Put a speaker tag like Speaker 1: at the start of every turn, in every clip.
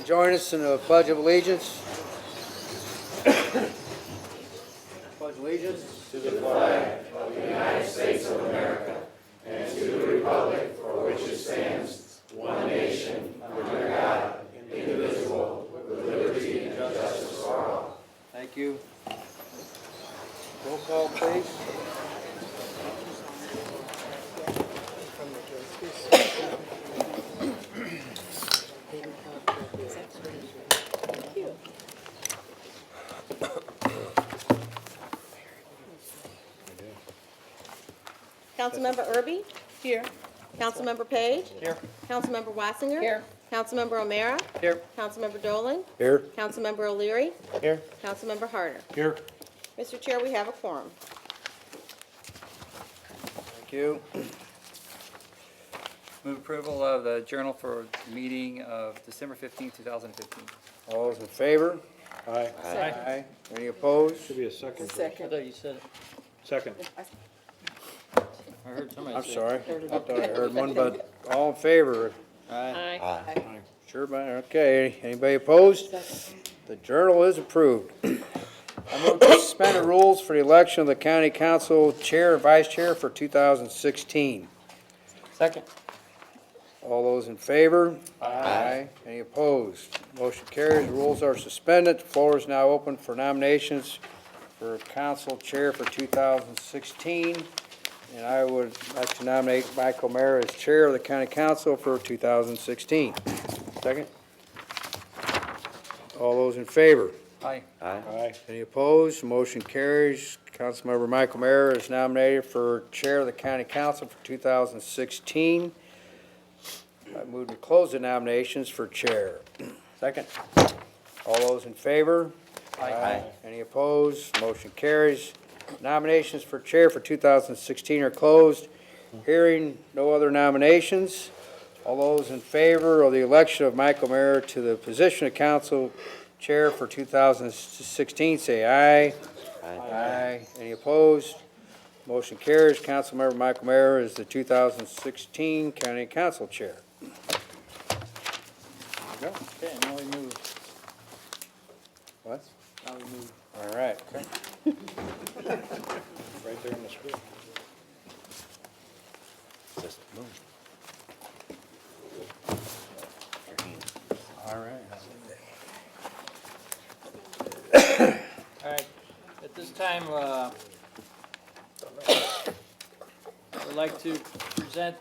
Speaker 1: join us in the Pledge of Allegiance? Pledge allegiance to the flag of the United States of America and to the republic for which it stands, one nation, under God, indivisible, with liberty and justice for all. Thank you. Roll call, please.
Speaker 2: Councilmember Erby? Here. Councilmember Page?
Speaker 1: Here.
Speaker 2: Councilmember Wassinger?
Speaker 3: Here.
Speaker 2: Councilmember O'Meara?
Speaker 1: Here.
Speaker 2: Councilmember Dolan?
Speaker 1: Here.
Speaker 2: Councilmember O'Leary?
Speaker 1: Here.
Speaker 2: Councilmember Harder?
Speaker 1: Here.
Speaker 2: Mr. Chair, we have a quorum.
Speaker 1: Thank you.
Speaker 4: Move approval of the journal for meeting of December 15, 2015.
Speaker 1: All those in favor?
Speaker 5: Aye.
Speaker 1: Aye. Any opposed?
Speaker 5: Should be a second.
Speaker 4: I thought you said it.
Speaker 5: Second.
Speaker 4: I heard somebody
Speaker 1: I'm
Speaker 4: say it.
Speaker 1: sorry. I thought I heard one, but all in favor?
Speaker 4: Aye.
Speaker 1: Sure, okay. Anybody opposed? The journal is approved. I move to suspend the rules for the election of the county council chair and vice chair for 2016.
Speaker 4: Second.
Speaker 1: All those in favor? Aye. Any opposed? Motion carries. Rules are suspended. The floor is now open for nominations for council chair for 2016. And I would like to nominate Michael Mayer as chair of the county council for 2016. Second. All those in favor?
Speaker 4: Aye.
Speaker 5: Aye.
Speaker 1: Any opposed? Motion carries. Councilmember Michael Mayer is nominated for chair of the county council for 2016. I move to close the nominations for chair. Second. All those in favor?
Speaker 4: Aye.
Speaker 1: Any opposed? Motion carries. Nominations for chair for 2016 are closed. Hearing no other nominations, all those in favor of the election of Michael Mayer to the position of council chair for 2016, say aye. Aye. Any opposed? Motion carries. Councilmember Michael Mayer is the 2016 county council chair. There you go.
Speaker 4: Okay, now we move.
Speaker 1: What?
Speaker 4: Now we move.
Speaker 1: All right.
Speaker 5: Right there in the script.
Speaker 1: Just move. All right.
Speaker 4: All right. At this time, I'd like to present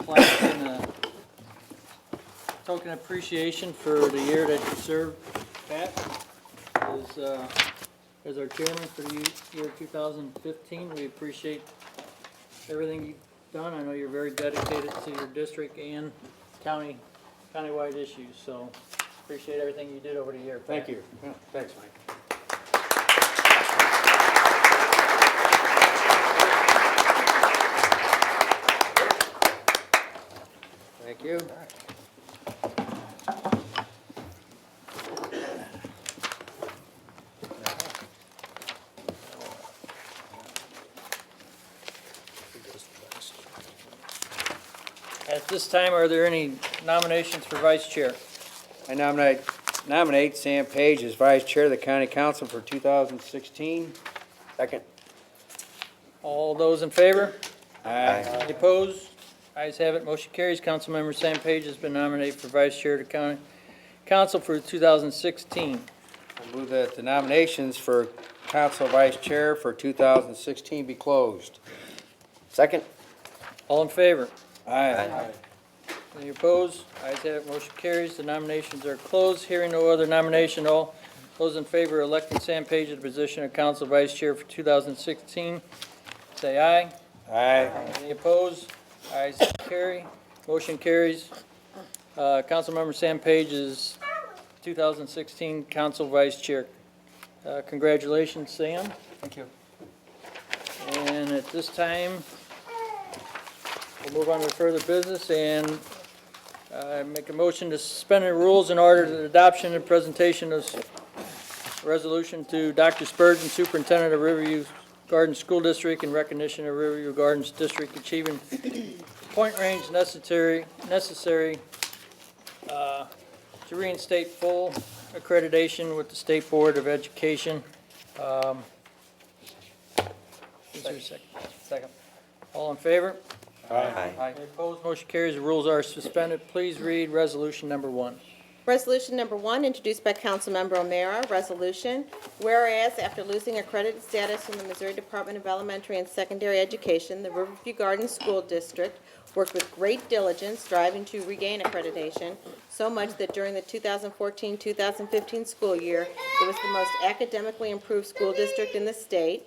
Speaker 4: plaque and a token of appreciation for the year that you served, Pat, as our chairman for the year 2015. We appreciate everything you've done. I know you're very dedicated to your district and countywide issues, so appreciate everything you did over the year, Pat.
Speaker 1: Thank you. Yeah, thanks, Mike. Thank you.
Speaker 4: At this time, are there any nominations for vice chair?
Speaker 1: I nominate Sam Page as vice chair of the county council for 2016. Second.
Speaker 4: All those in favor?
Speaker 1: Aye.
Speaker 4: Any opposed? Ayes have it, motion carries. Councilmember Sam Page has been nominated for vice chair of the county council for 2016.
Speaker 1: I move that the nominations for council vice chair for 2016 be closed. Second.
Speaker 4: All in favor?
Speaker 1: Aye.
Speaker 4: Any opposed? Ayes have it, motion carries. The nominations are closed. Hearing no other nomination, all those in favor of electing Sam Page to the position of council vice chair for 2016, say aye.
Speaker 1: Aye.
Speaker 4: Any opposed? Ayes carry. Motion carries. Councilmember Sam Page is 2016 council vice chair. Congratulations, Sam.
Speaker 1: Thank you.
Speaker 4: And at this time, we'll move on to further business and make a motion to suspend the rules in order to the adoption and presentation of resolution to Dr. Spurgeon, Superintendent of Riverview Gardens School District, in recognition of Riverview Gardens District achieving point range necessary to reinstate full accreditation with the State Board of Education. Is there a second? Second. All in favor?
Speaker 5: Aye.
Speaker 4: Aye. Opposed, motion carries. The rules are suspended. Please read resolution number 1.
Speaker 2: Resolution number 1, introduced by Councilmember O'Meara, resolution, whereas after losing accredited status from the Missouri Department of Elementary and Secondary Education, the Riverview Gardens School District worked with great diligence striving to regain accreditation, so much that during the 2014-2015 school year, it was the most academically improved school district in the state.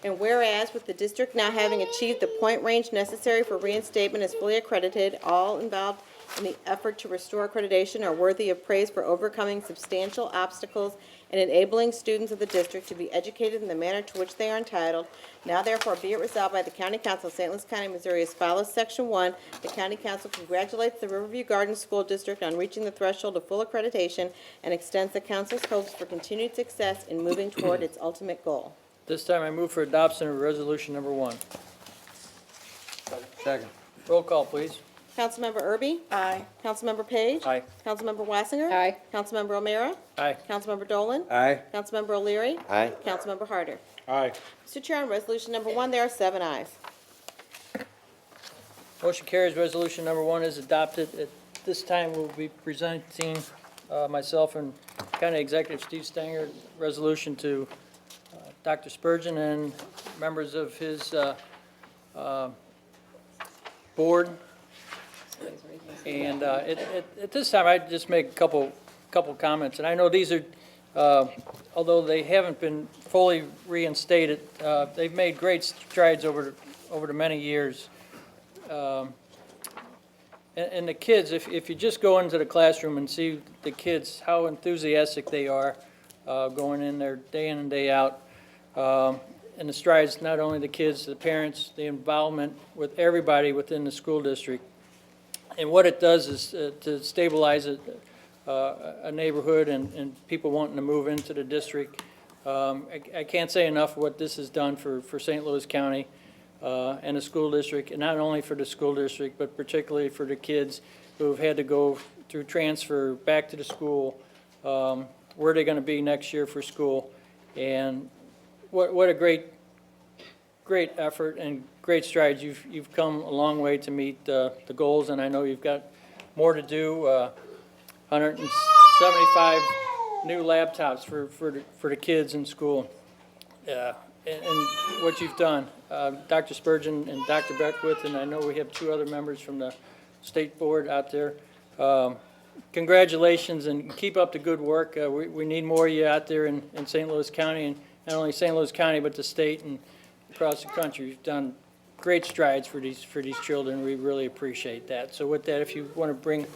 Speaker 2: And whereas with the district now having achieved the point range necessary for reinstatement as fully accredited, all involved in the effort to restore accreditation are worthy of praise for overcoming substantial obstacles and enabling students of the district to be educated in the manner to which they are entitled. Now therefore be it resolved by the County Council of St. Louis County, Missouri as follows. Section 1, the County Council congratulates the Riverview Gardens School District on reaching the threshold of full accreditation and extends the council's hopes for continued success in moving toward its ultimate goal.
Speaker 4: This time I move for adoption of resolution number 1.
Speaker 1: Second.
Speaker 4: Roll call, please.
Speaker 2: Councilmember Erby? Aye. Councilmember Page?
Speaker 4: Aye.
Speaker 2: Councilmember Wassinger?
Speaker 3: Aye.
Speaker 2: Councilmember O'Meara?
Speaker 4: Aye.
Speaker 2: Councilmember Dolan?
Speaker 1: Aye.
Speaker 2: Councilmember O'Leary?
Speaker 1: Aye.
Speaker 2: Councilmember Harder.
Speaker 5: Aye.
Speaker 2: Mr. Chair, on resolution number 1, there are 7 ayes.
Speaker 4: Motion carries. Resolution number 1 is adopted. At this time, we'll be presenting myself and County Executive Steve Stanger resolution to Dr. Spurgeon and members of his board. And at this time, I'd just make a couple comments. And I know these are, although they haven't been fully reinstated, they've made great strides over the many years. And the kids, if you just go into the classroom and see the kids, how enthusiastic they are going in there day in and day out, and the strides, not only the kids, the parents, the involvement with everybody within the school district. And what it does is to stabilize a neighborhood and people wanting to move into the district. I can't say enough what this has done for St. Louis County and the school district, and not only for the school district, but particularly for the kids who have had to go through transfer back to the school, where they're going to be next year for school. And what a great effort and great strides. You've come a long way to meet the goals, and I know you've got more to do. 175 new laptops for the kids in school. And what you've done. Dr. Spurgeon and Dr. Beckwith, and I know we have 2 other members from the state board out there. Congratulations, and keep up the good work. We need more of you out there in St. Louis County, and not only St. Louis County, but the state and across the country. You've done great strides for these children. We really appreciate that. So with that, if you want to bring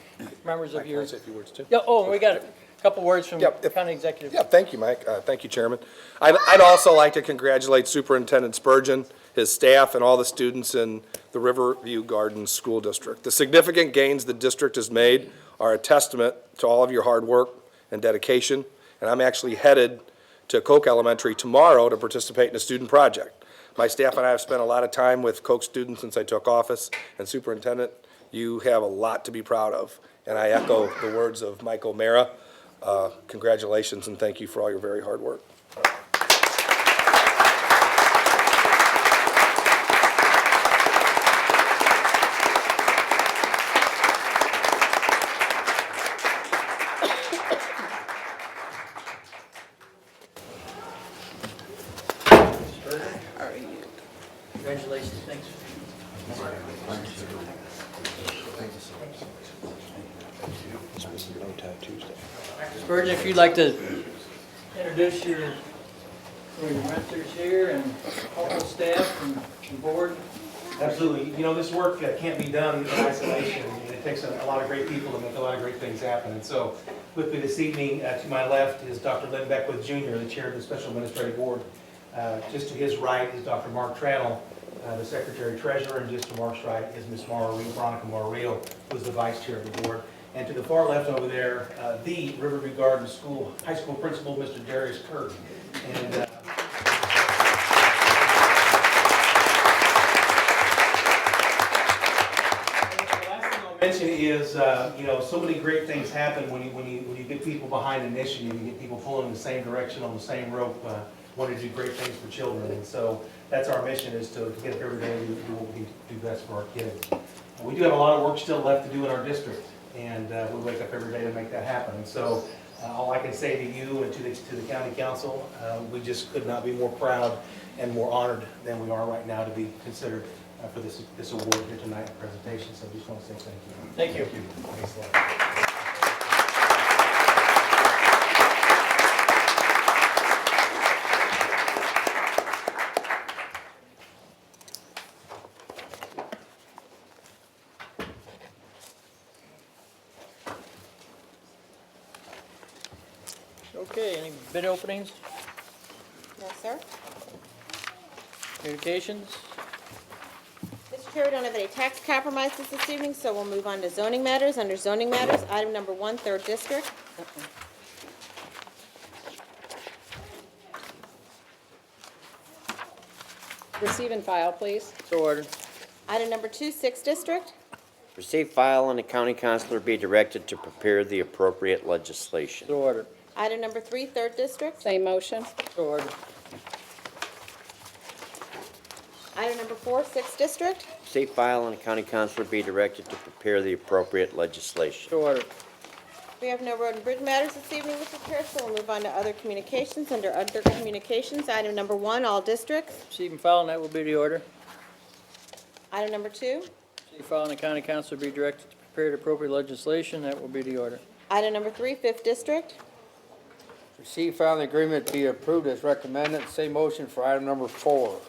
Speaker 4: members of your...
Speaker 6: Can I say a few words too?
Speaker 4: Yeah, oh, we got a couple words from
Speaker 6: Yep.
Speaker 4: County Executive.
Speaker 6: Yeah, thank you, Mike. Thank you, Chairman. I'd also like to congratulate Superintendent Spurgeon, his staff, and all the students in the Riverview Gardens School District. The significant gains the district has made are a testament to all of your hard work and dedication, and I'm actually headed to Koch Elementary tomorrow to participate in a student project. My staff and I have spent a lot of time with Koch students since I took office, and Superintendent, you have a lot to be proud of. And I echo the words of Mike O'Meara. Congratulations and thank you for all your very hard work.
Speaker 4: Congratulations, thanks. Dr. Spurgeon, if you'd like to introduce your mentors here and all the staff and board.
Speaker 7: Absolutely. You know, this work can't be done in isolation. It takes a lot of great people to make a lot of great things happen. And so with me this evening, to my left is Dr. Lynn Beckwith Jr., the chair of the Special Administrative Board. Just to his right is Dr. Mark Tranel, the Secretary Treasurer, and just to Mark's right is Ms. Veronica Morreal, who's the Vice Chair of the Board. And to the far left over there, the Riverview Gardens High School Principal, Mr. Darius Kirk. And the last thing I'll Mention is, so many great things happen when you get people behind an initiative, you get people pulling in the same direction on the same rope, wanting to do great things for children. And so that's our mission, is to get up every day and do what we do best for our kids. We do have a lot of work still left to do in our district, and we wake up every day to make that happen. And so all I can say to you and to the county council, we just could not be more proud and more honored than we are right now to be considered for this award here tonight in presentation. So I just want to say thank you.
Speaker 4: Thank you.
Speaker 7: Thanks a lot.
Speaker 4: Okay, any bid openings,
Speaker 2: No, sir.
Speaker 4: communications?
Speaker 2: Mr. Chair, we don't have any tax compromises this evening, so we'll move on to zoning matters. Under zoning matters, item number 1, 3rd District.
Speaker 3: Receive and file, please.
Speaker 4: So ordered.
Speaker 2: Item number 2, 6th District.
Speaker 8: Receive, file, and the county councilor be directed to prepare the appropriate legislation.
Speaker 4: So ordered.
Speaker 2: Item number 3, 3rd District.
Speaker 3: Same motion.
Speaker 4: So ordered.
Speaker 2: Item number 4, 6th District.
Speaker 8: Receive, file, and the county councilor be directed to prepare the appropriate legislation.
Speaker 4: So ordered.
Speaker 2: We have no road and bridge matters this evening, Mr. Chair, so we'll move on to other communications. Under other communications, item number 1, all districts.
Speaker 4: Receive and file, and that will be the order.
Speaker 2: Item number 2.
Speaker 4: Receive, file, and the county councilor be directed to prepare the appropriate legislation, that will be the order.
Speaker 2: Item number 3, 5th District.
Speaker 1: Receive, file, and the agreement be approved as recommended. Same motion for item number 4.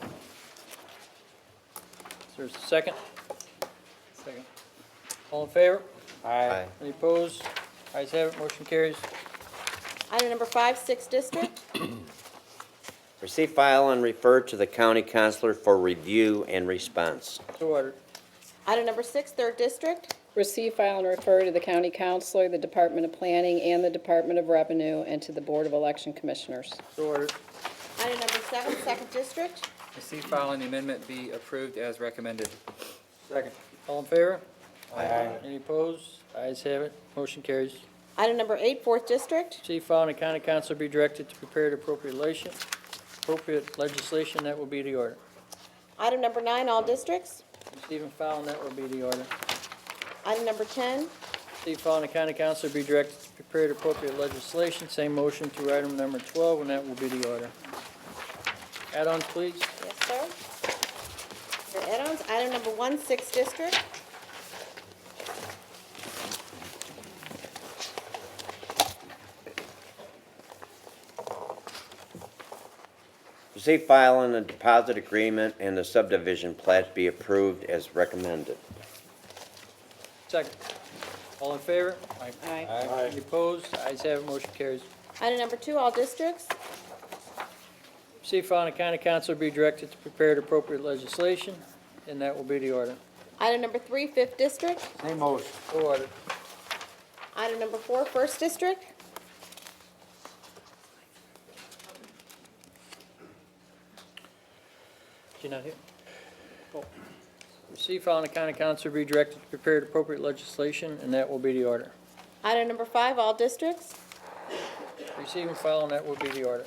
Speaker 4: Is there a second? Second. All in favor?
Speaker 1: Aye.
Speaker 4: Any opposed? Ayes have it, motion carries.
Speaker 2: Item number 5, 6th District.
Speaker 8: Receive, file, and refer to the county councilor for review and response.
Speaker 4: So ordered.
Speaker 2: Item number 6, 3rd District.
Speaker 3: Receive, file, and refer to the county councilor, the Department of Planning, and the Department of Revenue, and to the Board of Election Commissioners.
Speaker 4: So ordered.
Speaker 2: Item number 7, 2nd District.
Speaker 9: Receive, file, and the amendment be approved as recommended.
Speaker 4: Second. All in favor?
Speaker 1: Aye.
Speaker 4: Any opposed? Ayes have it, motion carries.
Speaker 2: Item number 8, 4th District.
Speaker 4: Receive, file, and the county councilor be directed to prepare the appropriate legislation, that will be the order.
Speaker 2: Item number 9, all districts.
Speaker 4: Receive and file, and that will be the order.
Speaker 2: Item number 10.
Speaker 4: Receive, file, and the county councilor be directed to prepare the appropriate legislation, same motion through item number 12, and that will be the order. Add-ons, please.
Speaker 2: Yes, sir. For add-ons, item number 1, 6th District.
Speaker 8: Receive, file, and the deposit agreement and the subdivision plat be approved as recommended.
Speaker 4: Second. All in favor?
Speaker 3: Aye.
Speaker 4: Any opposed? Ayes have it, motion carries.
Speaker 2: Item number 2, all districts.
Speaker 4: Receive, file, and the county councilor be directed to prepare the appropriate legislation, and that will be the order.
Speaker 2: Item number 3, 5th District.
Speaker 1: Same motion.
Speaker 4: So ordered.
Speaker 2: Item number 4, 1st District.
Speaker 4: You not here? Oh. Receive, file, and the county councilor be directed to prepare the appropriate legislation, and that will be the order.
Speaker 2: Item number 5, all districts.
Speaker 4: Receive and file, and that will be the order.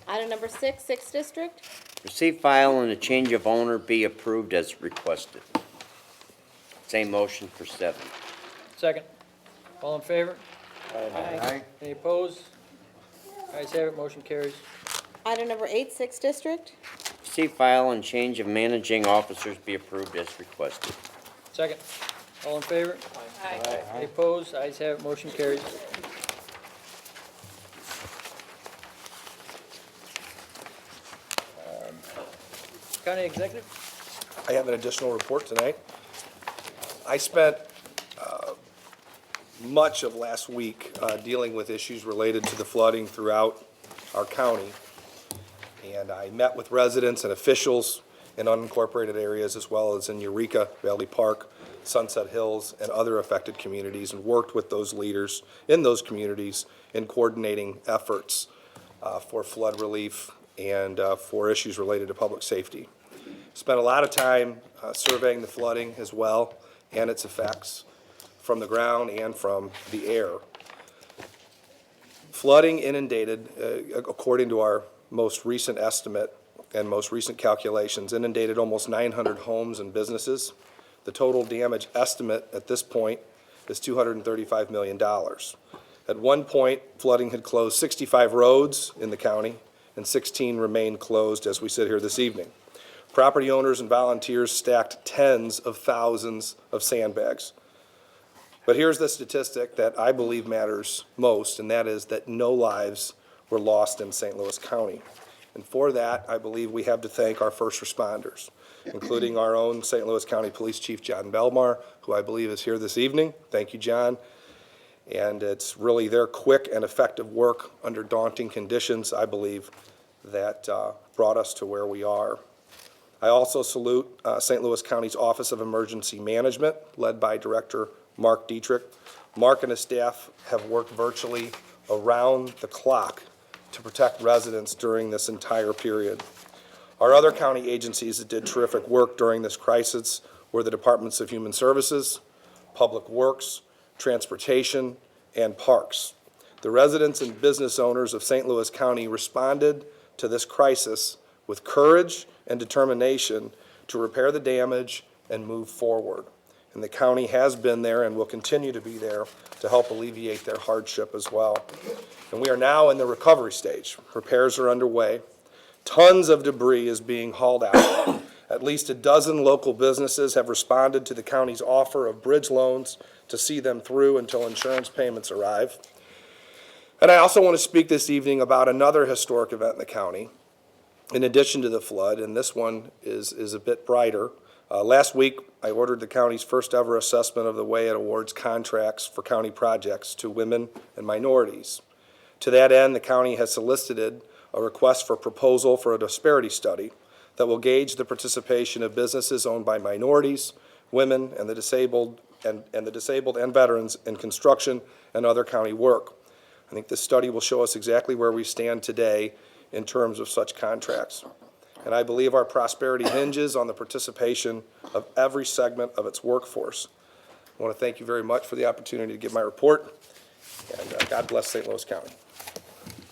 Speaker 2: Item number 6, 6th District.
Speaker 8: Receive, file, and a change of owner be approved as requested. Same motion for 7.
Speaker 4: Second. All in favor?
Speaker 1: Aye.
Speaker 4: Any opposed? Ayes have it, motion carries.
Speaker 2: Item number 8, 6th District.
Speaker 8: Receive, file, and change of managing officers be approved as requested.
Speaker 4: Second. All in favor? Any opposed? Ayes have it, motion carries. County Executive?
Speaker 6: I have an additional report tonight. I spent much of last week dealing with issues related to the flooding throughout our county. And I met with residents and officials in unincorporated areas as well as in Eureka, Valley Park, Sunset Hills, and other affected communities, and worked with those leaders in those communities in coordinating efforts for flood relief and for issues related to public safety. Spent a lot of time surveying the flooding as well and its effects, from the ground and from the air. Flooding inundated, according to our most recent estimate and most recent calculations, inundated almost 900 homes and businesses. The total damage estimate at this point is $235 million. At one point, flooding had closed 65 roads in the county, and 16 remain closed as we sit here this evening. Property owners and volunteers stacked tens of thousands of sandbags. But here's the statistic that I believe matters most, and that is that no lives were lost in St. Louis County. And for that, I believe we have to thank our first responders, including our own St. Louis County Police Chief John Belmar, who I believe is here this evening. Thank you, John. And it's really their quick and effective work under daunting conditions, I believe, that brought us to where we are. I also salute St. Louis County's Office of Emergency Management, led by Director Mark Dietrich. Mark and his staff have worked virtually around the clock to protect residents during this entire period. Our other county agencies that did terrific work during this crisis were the Departments of Human Services, Public Works, Transportation, and Parks. The residents and business owners of St. Louis County responded to this crisis with courage and determination to repair the damage and move forward. And the county has been there and will continue to be there to help alleviate their hardship as well. And we are now in the recovery stage. Repairs are underway. Tons of debris is being hauled out. At least a dozen local businesses have responded to the county's offer of bridge loans to see them through until insurance payments arrive. And I also want to speak this evening about another historic event in the county, in addition to the flood, and this one is a bit brighter. Last week, I ordered the county's first ever assessment of the way it awards contracts for county projects to women and minorities. To that end, the county has solicited a request for proposal for a disparity study that will gauge the participation of businesses owned by minorities, women, and the disabled and veterans in construction and other county work. I think this study will show us exactly where we stand today in terms of such contracts. And I believe our prosperity hinges on the participation of every segment of its workforce. I want to thank you very much for the opportunity to give my report, and God bless St. Louis County.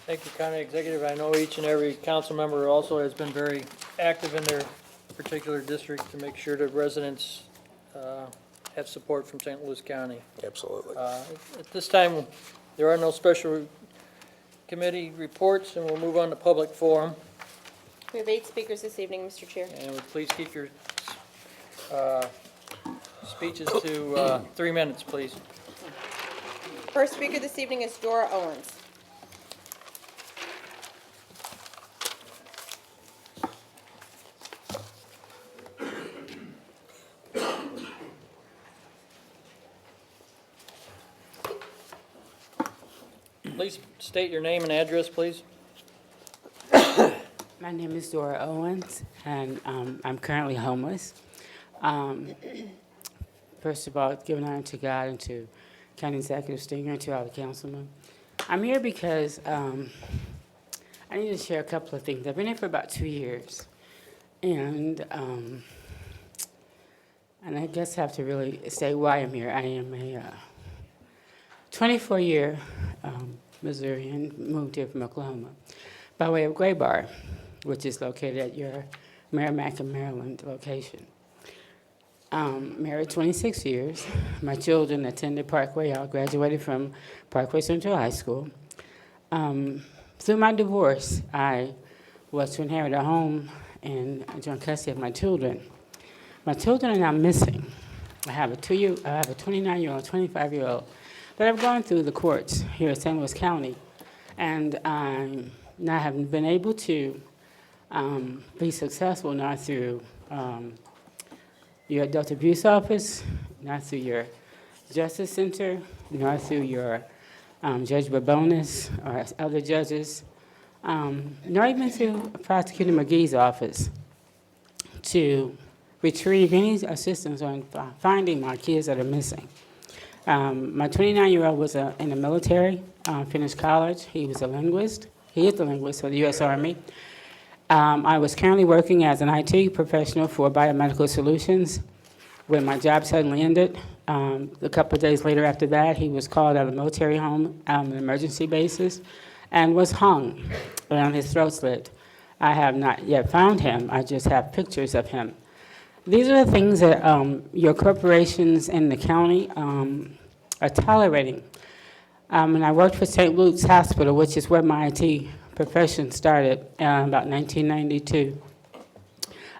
Speaker 4: Thank you, County Executive. I know each and every council member also has been very active in their particular district to make sure that residents have support from St. Louis County.
Speaker 6: Absolutely.
Speaker 4: At this time, there are no special committee reports, and we'll move on to public forum.
Speaker 2: We have 8 speakers this evening, Mr. Chair.
Speaker 4: And would please keep your speeches to 3 minutes, please.
Speaker 2: First speaker this evening is Dora Owens.
Speaker 4: Please state your name and address, please.
Speaker 10: My name is Dora Owens, and I'm currently homeless. First of all, giving honor to God and to County Executive Stinger and to all the councilmen. I'm here because I need to share a couple of things. I've been here for about 2 years, and I guess I have to really say why I'm here. I am a 24-year Missourian, moved here from Oklahoma by way of Gray Bar, which is located at your Merrimack and Maryland location. Married 26 years. My children attended Parkway. I graduated from Parkway Central High School. Through my divorce, I was to inherit a home and join custody of my children. My children are now missing. I have a 29-year-old, 25-year-old that I've gone through the courts here at St. Louis County, and I haven't been able to be successful, not through your adult abuse office, not through your justice center, not through your Judge Babonis or other judges, nor even through Prosecutor McGee's office to retrieve any assistance on finding my kids that are missing. My 29-year-old was in the military, finished college. He was a linguist. He is a linguist for the U.S. Army. I was currently working as an IT professional for Biomedical Solutions, when my job suddenly ended. A couple of days later after that, he was called out of a military home on an emergency basis and was hung and his throat slit. I have not yet found him. I just have pictures of him. These are the things that your corporations in the county are tolerating. And I worked for St. Luke's Hospital, which is where my IT profession started about 1992.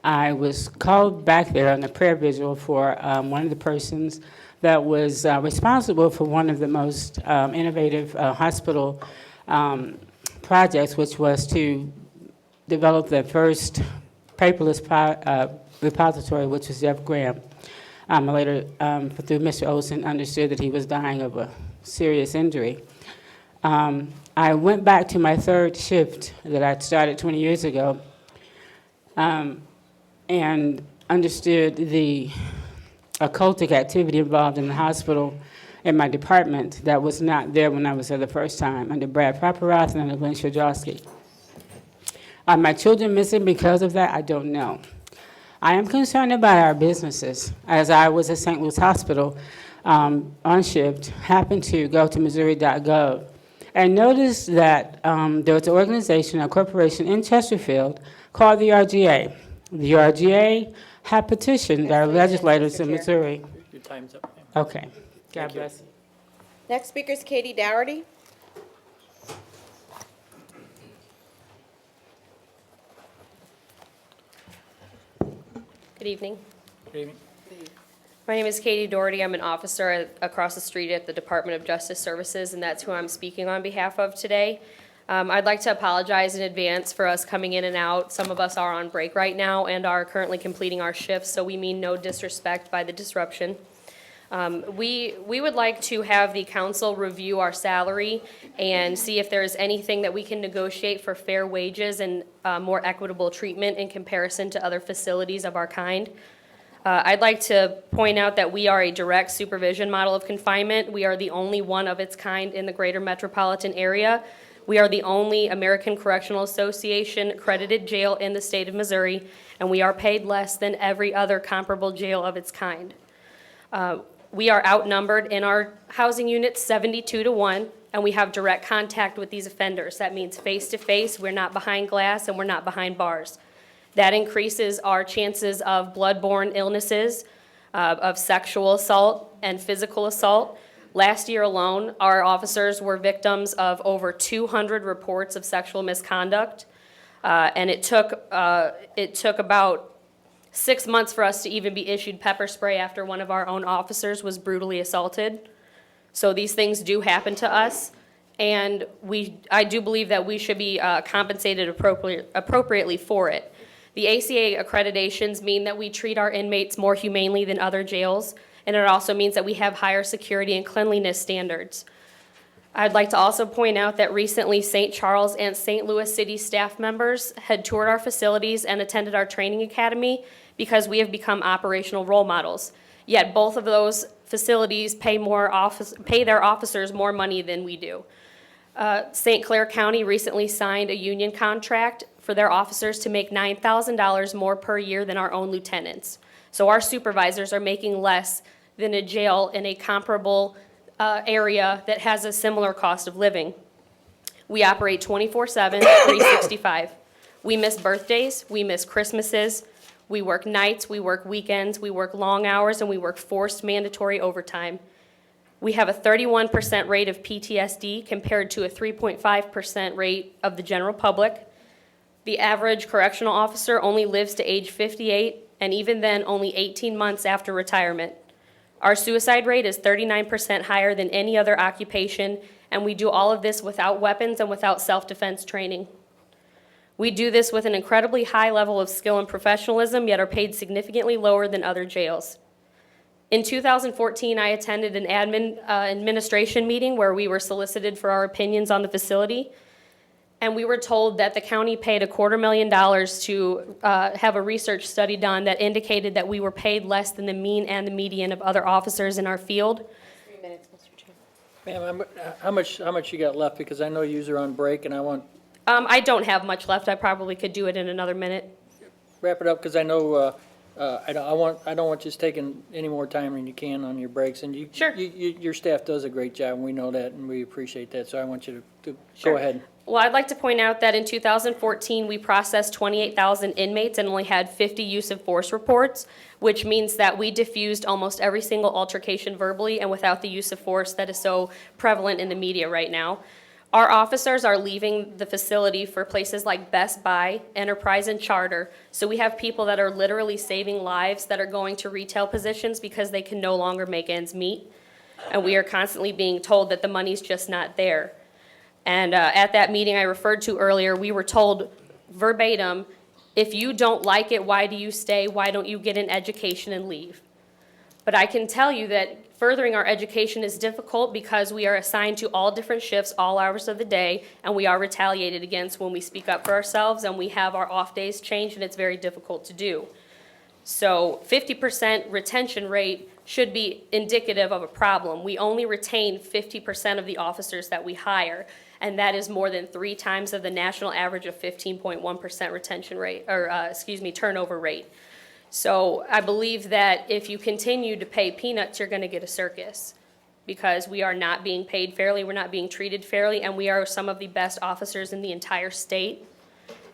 Speaker 10: I was called back there on a prayer vigil for one of the persons that was responsible for one of the most innovative hospital projects, which was to develop the first paperless repository, which was Jeff Graham. Later, through Mr. Olson, understood that he was dying of a serious injury. I went back to my third shift that I'd started 20 years ago and understood the occultic activity involved in the hospital in my department that was not there when I was there the first time, under Brad Paparoth and under Glenn Shadrowski. Are my children missing because of that? I don't know. I am concerned about our businesses. As I was at St. Louis Hospital on shift, happened to go to Missouri.gov and noticed that there was an organization, a corporation in Chesterfield called the RGA. The RGA had petitioned our legislators in Missouri.
Speaker 4: Your time's up.
Speaker 10: Okay. God bless you.
Speaker 2: Next speaker is Katie Dougherty.
Speaker 11: Good evening.
Speaker 4: Good evening.
Speaker 11: My name is Katie Dougherty. I'm an officer across the street at the Department of Justice Services, and that's who I'm speaking on behalf of today. I'd like to apologize in advance for us coming in and out. Some of us are on break right now and are currently completing our shifts, so we mean no disrespect by the disruption. We would like to have the council review our salary and see if there's anything that we can negotiate for fair wages and more equitable treatment in comparison to other facilities of our kind. I'd like to point out that we are a direct supervision model of confinement. We are the only one of its kind in the greater metropolitan area. We are the only American Correctional Association accredited jail in the state of Missouri, and we are paid less than every other comparable jail of its kind. We are outnumbered in our housing units 72-1, and we have direct contact with these offenders. That means face-to-face, we're not behind glass, and we're not behind bars. That increases our chances of bloodborne illnesses, of sexual assault and physical assault. Last year alone, our officers were victims of over 200 reports of sexual misconduct, and it took about 6 months for us to even be issued pepper spray after one of our own officers was brutally assaulted. So these things do happen to us, and I do believe that we should be compensated appropriately for it. The ACA accreditations mean that we treat our inmates more humanely than other jails, and it also means that we have higher security and cleanliness standards. I'd like to also point out that recently St. Charles and St. Louis City staff members had toured our facilities and attended our training academy because we have become operational role models. Yet both of those facilities pay their officers more money than we do. St. Clair County recently signed a union contract for their officers to make $9,000 more per year than our own lieutenants. So our supervisors are making less than a jail in a comparable area that has a similar cost of living. We operate 24/7, 365. We miss birthdays, we miss Christmases, we work nights, we work weekends, we work long hours, and we work forced mandatory overtime. We have a 31% rate of PTSD compared to a 3.5% rate of the general public. The average correctional officer only lives to age 58, and even then only 18 months after retirement. Our suicide rate is 39% higher than any other occupation, and we do all of this without weapons and without self-defense training. We do this with an incredibly high level of skill and professionalism, yet are paid significantly lower than other jails. In 2014, I attended an administration meeting where we were solicited for our opinions on the facility, and we were told that the county paid $250,000 to have a research study done that indicated that we were paid less than the mean and the median of other officers in our field.
Speaker 2: 3 minutes, Mr. Chair.
Speaker 4: Ma'am, how much you got left? Because I know you're on break, and I want
Speaker 11: I don't have much left. I probably could do it in another minute.
Speaker 4: wrap it up because I know I don't want you taking any more time than you can on your breaks, and
Speaker 11: Sure.
Speaker 4: Your staff does a great job, and we know that, and we appreciate that, so I want you to
Speaker 11: Sure.
Speaker 4: go ahead.
Speaker 11: Well, I'd like to point out that in 2014, we processed 28,000 inmates and only had 50 use of force reports, which means that we diffused almost every single altercation verbally and without the use of force that is so prevalent in the media right now. Our officers are leaving the facility for places like Best Buy, Enterprise, and Charter. So we have people that are literally saving lives that are going to retail positions because they can no longer make ends meet. And we are constantly being told that the money's just not there. And at that meeting I referred to earlier, we were told verbatim, if you don't like it, why do you stay? Why don't you get an education and leave? But I can tell you that furthering our education is difficult because we are assigned to all different shifts, all hours of the day, and we are retaliated against when we speak up for ourselves, and we have our off days changed, and it's very difficult to do. So 50% retention rate should be indicative of a problem. We only retain 50% of the officers that we hire, and that is more than 3 times of the national average of 15.1% retention rate, or turnover rate. So I believe that if you continue to pay peanuts, you're going to get a circus, because we are not being paid fairly, we're not being treated fairly, and we are some of the best officers in the entire state.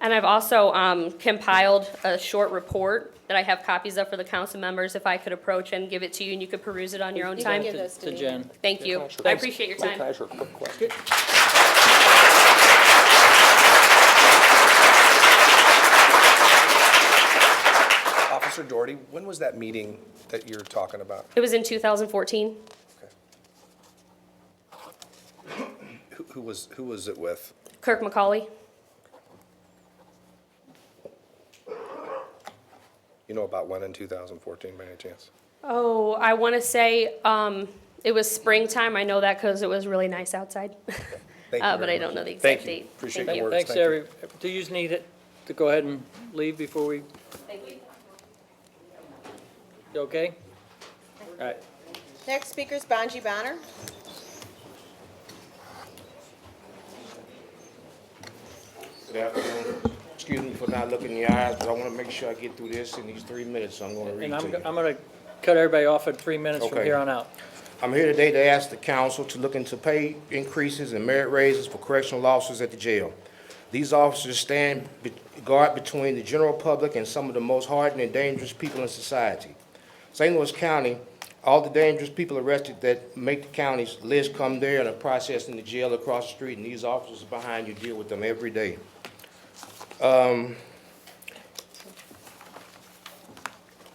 Speaker 11: And I've also compiled a short report that I have copies of for the council members, if I could approach and give it to you, and you could peruse it on your own
Speaker 2: You can
Speaker 11: time.
Speaker 2: give this
Speaker 4: To
Speaker 2: me.
Speaker 4: Jen.
Speaker 11: Thank you. I appreciate your time.
Speaker 6: Can I ask you a quick question? Officer Doherty, when was that meeting that you're talking about?
Speaker 11: It was in 2014.
Speaker 6: Who was it with?
Speaker 11: Kirk McCauley.
Speaker 6: You know about when in 2014, by any chance?
Speaker 11: Oh, I want to say it was springtime. I know that because it was really nice outside.
Speaker 6: Thank you
Speaker 11: But
Speaker 6: very
Speaker 11: I don't
Speaker 6: much.
Speaker 11: know the exact
Speaker 6: Thank you.
Speaker 11: date.
Speaker 6: Appreciate
Speaker 11: Thank
Speaker 6: the
Speaker 11: you.
Speaker 6: words.
Speaker 4: Thanks,
Speaker 6: Thank you.
Speaker 4: Terry. Do you need it to go ahead and leave before we,
Speaker 11: Thank you.
Speaker 4: you okay? All right.
Speaker 2: Next speaker is Bonji Bonner.
Speaker 12: Good afternoon. Excuse me for not looking in your eyes, but I want to make sure I get through this in these 3 minutes, so I'm going to read
Speaker 4: And
Speaker 12: to you.
Speaker 4: I'm going to cut everybody off at 3 minutes from
Speaker 12: Okay.
Speaker 4: here on out.
Speaker 12: I'm here today to ask the council to look into pay increases and merit raises for correctional officers at the jail. These officers stand guard between the general public and some of the most hardened and dangerous people in society. St. Louis County, all the dangerous people arrested that make the county's list come there and are processed in the jail across the street, and these officers behind you deal with them every day.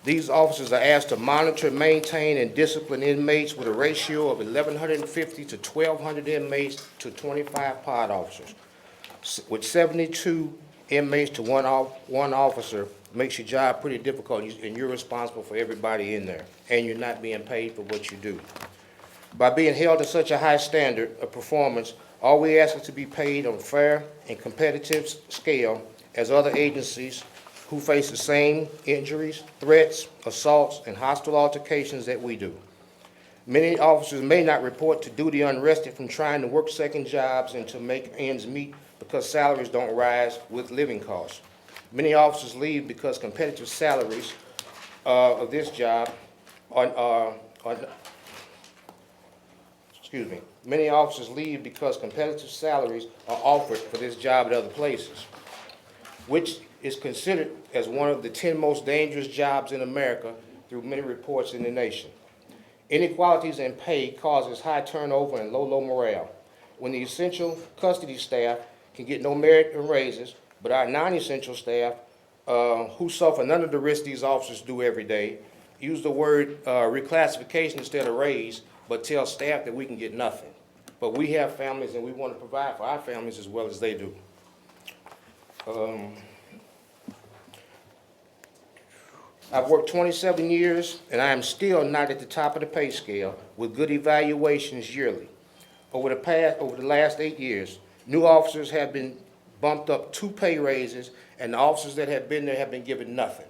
Speaker 12: These officers are asked to monitor, maintain, and discipline inmates with a ratio of 1,150 to 1,200 inmates to 25 pod officers. With 72 inmates to one officer, makes your job pretty difficult, and you're responsible for everybody in there, and you're not being paid for what you do. By being held to such a high standard of performance, all we ask is to be paid on a fair and competitive scale as other agencies who face the same injuries, threats, assaults, and hostile altercations that we do. Many officers may not report to duty unrested from trying to work second jobs and to make ends meet because salaries don't rise with living costs. Many officers leave because competitive salaries of this job Many officers leave because competitive salaries are offered for this job at other places, which is considered as one of the 10 most dangerous jobs in America through many reports in the nation. Inequalities in pay causes high turnover and low morale. When the essential custody staff can get no merit and raises, but our non-essential staff, who suffer none of the risks these officers do every day, use the word reclassification instead of raise, but tell staff that we can get nothing. But we have families and we want to provide for our families as well as they do. I've worked 27 years and I am still not at the top of the pay scale with good evaluations yearly. Over the last 8 years, new officers have been bumped up 2 pay raises, and the officers that have been there have been given nothing.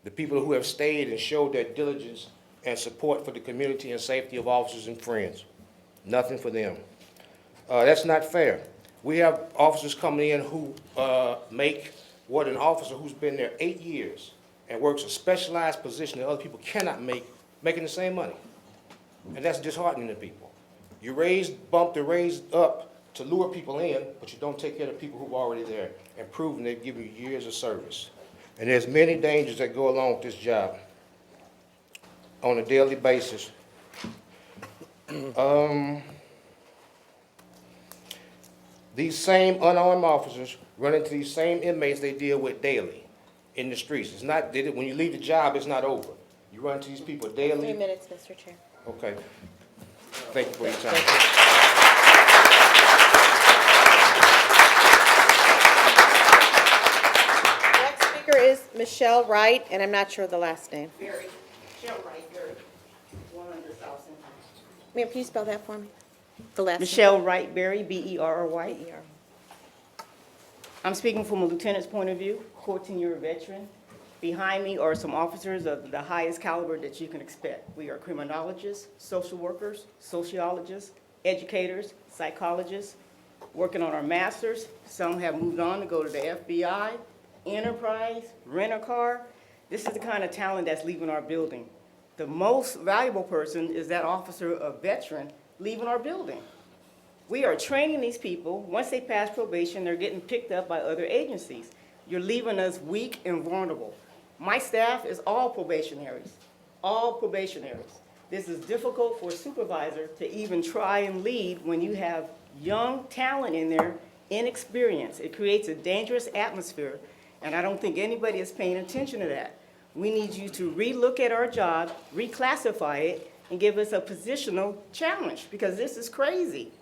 Speaker 12: The people who have stayed and showed their diligence and support for the community and safety of officers and friends, nothing for them. That's not fair. We have officers coming in who make what an officer who's been there 8 years and works a specialized position that other people cannot make, making the same money. And that's disheartening to people. You bump the raise up to lure people in, but you don't take care of the people who are already there and proving they've given you years of service. And there's many dangers that go along with this job on a daily basis. These same unarmed officers run into these same inmates they deal with daily in the streets. It's not, when you leave the job, it's not over. You run into these people
Speaker 2: 3
Speaker 12: daily.
Speaker 2: minutes, Mr. Chair.
Speaker 12: Okay. Thank you for your time.
Speaker 2: Next speaker is Michelle Wright, and I'm not sure of the last name. Ma'am, can you spell that for me? The last name.
Speaker 13: Michelle Wright Berry, B-E-R-R-Y. I'm speaking from a lieutenant's point of view, 14-year veteran. Behind me are some officers of the highest caliber that you can expect. We are criminologists, social workers, sociologists, educators, psychologists, working on our masters. Some have moved on to go to the FBI, enterprise, rent-a-car. This is the kind of talent that's leaving our building. The most valuable person is that officer, a veteran, leaving our building. We are training these people. Once they pass probation, they're getting picked up by other agencies. You're leaving us weak and vulnerable. My staff is all probationaries, all probationaries. This is difficult for a supervisor to even try and lead when you have young talent in there, inexperience. It creates a dangerous atmosphere, and I don't think anybody is paying attention to that. We need you to relook at our job, reclassify it, and give us a positional challenge, because this is crazy.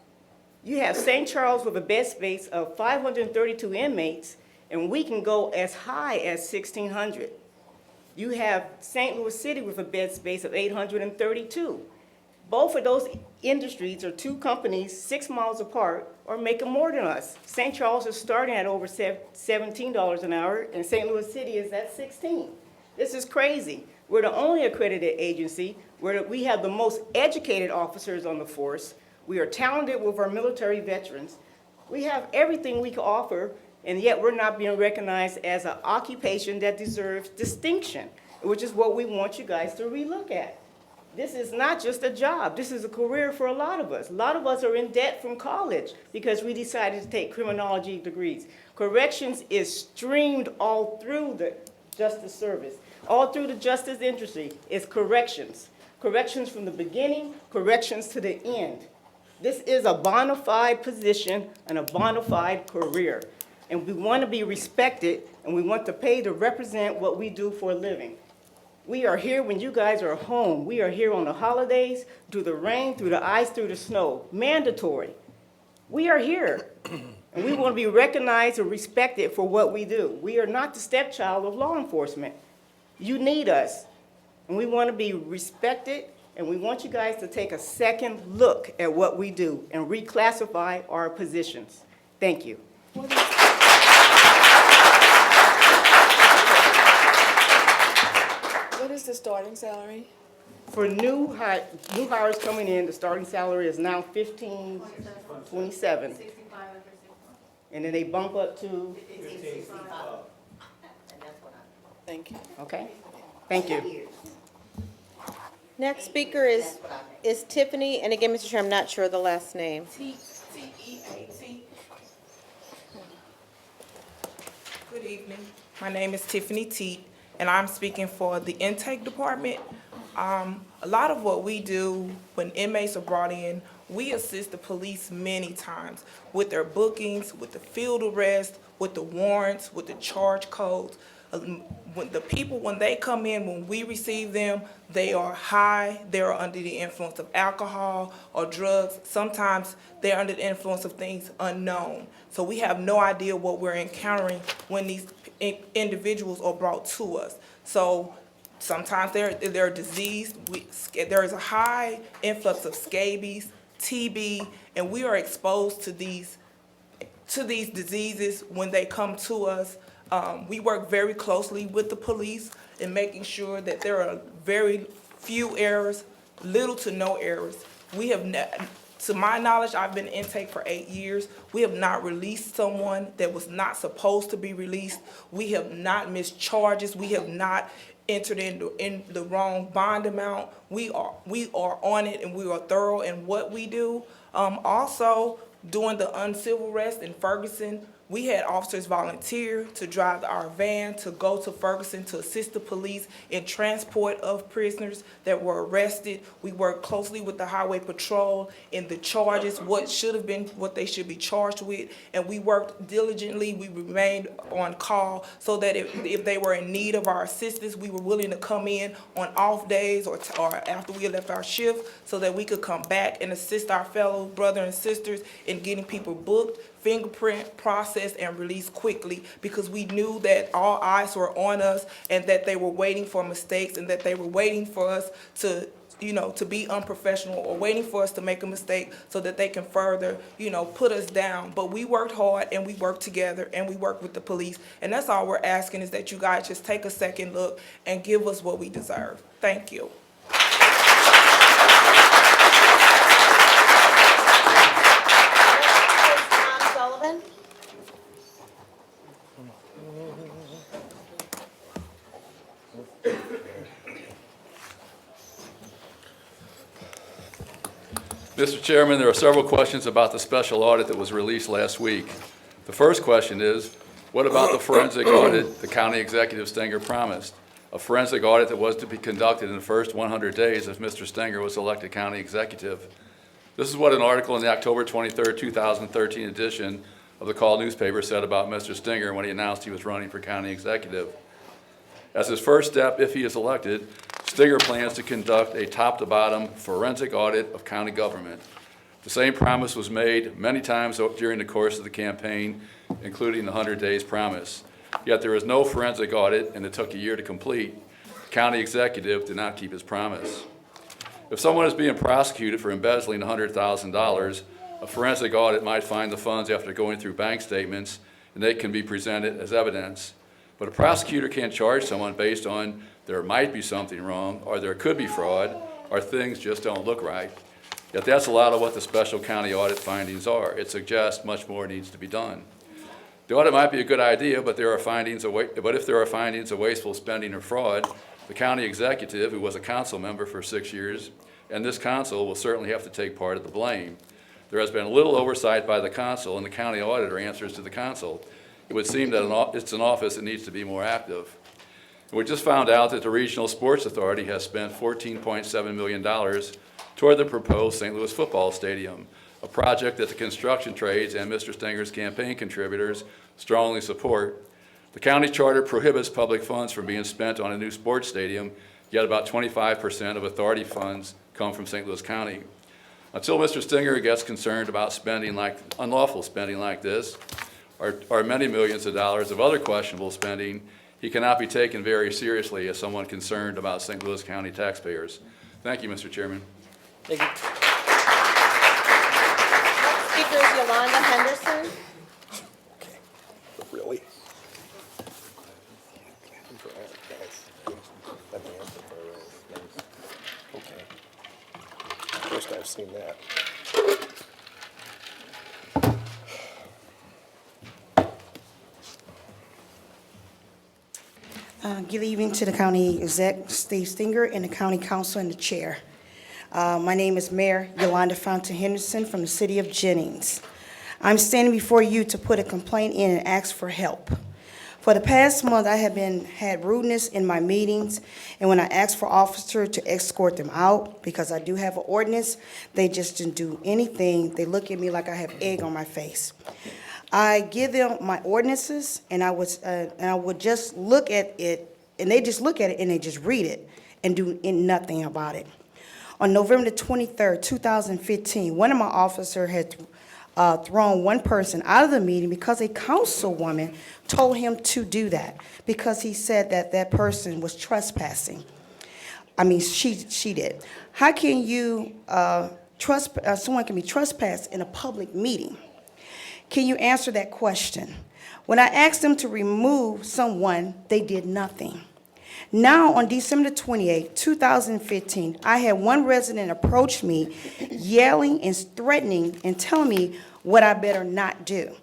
Speaker 13: You have St. Charles with a bed space of 532 inmates, and we can go as high as 1,600. You have St. Louis City with a bed space of 832. Both of those industries, or two companies 6 miles apart, are making more than us. St. Charles is starting at over $17 an hour, and St. Louis City is at $16. This is crazy. We're the only accredited agency where we have the most educated officers on the force. We are talented with our military veterans. We have everything we can offer, and yet we're not being recognized as an occupation that deserves distinction, which is what we want you guys to relook at. This is not just a job. This is a career for a lot of us. A lot of us are in debt from college because we decided to take criminology degrees. Corrections is streamed all through the justice service, all through the justice industry. It's corrections. Corrections from the beginning, corrections to the end. This is a bona fide position and a bona fide career. And we want to be respected, and we want to pay to represent what we do for a living. We are here when you guys are home. We are here on the holidays, through the rain, through the ice, through the snow. Mandatory. We are here, and we want to be recognized and respected for what we do. We are not the stepchild of law enforcement. You need us, and we want to be respected, and we want you guys to take a second look at what we do and reclassify our positions. Thank you.
Speaker 14: What is the starting salary?
Speaker 13: For new hires coming in, the starting salary is now $15.27. And then they bump up to?
Speaker 14: Thank you.
Speaker 13: Okay, thank you.
Speaker 2: Next speaker is Tiffany, and again, Mr. Chair, I'm not sure of the last name.
Speaker 14: T-E-A-T. Good evening. My name is Tiffany Teet, and I'm speaking for the intake department. A lot of what we do when inmates are brought in, we assist the police many times with their bookings, with the field arrest, with the warrants, with the charge codes. When the people, when they come in, when we receive them, they are high, they are under the influence of alcohol or drugs. Sometimes they're under the influence of things unknown. So we have no idea what we're encountering when these individuals are brought to us. So sometimes they're diseased. There is a high influx of scabies, TB, and we are exposed to these diseases when they come to us. We work very closely with the police in making sure that there are very few errors, little to no errors. We have To my knowledge, I've been in intake for 8 years. We have not released someone that was not supposed to be released. We have not missed charges. We have not entered in the wrong bond amount. We are on it, and we are thorough in what we do. Also, during the uncivil arrest in Ferguson, we had officers volunteer to drive our van to go to Ferguson to assist the police in transport of prisoners that were arrested. We worked closely with the Highway Patrol in the charges, what they should be charged with, and we worked diligently. We remained on call so that if they were in need of our assistance, we were willing to come in on off days or after we left our shift so that we could come back and assist our fellow brothers and sisters in getting people booked, fingerprint, processed, and released quickly, because we knew that all eyes were on us and that they were waiting for mistakes and that they were waiting for us to be unprofessional or waiting for us to make a mistake so that they can further, put us down. But we worked hard and we worked together and we worked with the police. And that's all we're asking, is that you guys just take a second look and give us what we deserve. Thank you.
Speaker 15: Mr. Chairman, there are several questions about the special audit that was released last week. The first question is, what about the forensic audit the county executive Stenger promised? A forensic audit that was to be conducted in the first 100 days if Mr. Stenger was elected county executive. This is what an article in the October 23, 2013 edition of the Call newspaper said about Mr. Stenger when he announced he was running for county executive. As his first step, if he is elected, Stenger plans to conduct a top-to-bottom forensic audit of county government. The same promise was made many times during the course of the campaign, including the 100 days promise. Yet there is no forensic audit, and it took a year to complete. The county executive did not keep his promise. If someone is being prosecuted for embezzling $100,000, a forensic audit might find the funds after going through bank statements, and they can be presented as evidence. But a prosecutor can't charge someone based on there might be something wrong, or there could be fraud, or things just don't look right. Yet that's a lot of what the special county audit findings are. It suggests much more needs to be done. The audit might be a good idea, but if there are findings of wasteful spending or fraud, the county executive, who was a council member for 6 years, and this council will certainly have to take part of the blame. There has been little oversight by the council, and the county auditor answers to the council. It would seem that it's an office that needs to be more active. We just found out that the Regional Sports Authority has spent $14.7 million toward the proposed St. Louis football stadium, a project that the construction trades and Mr. Stenger's campaign contributors strongly support. The county charter prohibits public funds from being spent on a new sports stadium, yet about 25% of authority funds come from St. Louis County. Until Mr. Stenger gets concerned about unlawful spending like this, or many millions of dollars of other questionable spending, he cannot be taken very seriously as someone concerned about St. Louis County taxpayers. Thank you, Mr. Chairman.
Speaker 4: Thank you.
Speaker 2: Next speaker is Yolanda Henderson.
Speaker 6: Really? Okay. First I've seen that.
Speaker 16: Good evening to the county exec, Steve Stenger, and the county council and the chair. My name is Mayor Yolanda Fountain Henderson from the city of Jennings. I'm standing before you to put a complaint in and ask for help. For the past month, I have had rudeness in my meetings, and when I ask for officers to escort them out, because I do have an ordinance, they just didn't do anything. They look at me like I have egg on my face. I give them my ordinances, and I would just look at it, and they just look at it and they just read it and do nothing about it. On November the 23rd, 2015, one of my officers had thrown one person out of the meeting because a councilwoman told him to do that because he said that that person was trespassing. I mean, she did. How can you someone can be trespassed in a public meeting? Can you answer that question? When I asked them to remove someone, they did nothing. Now, on December 28, 2015, I had one resident approach me yelling and threatening and telling me what I better not do.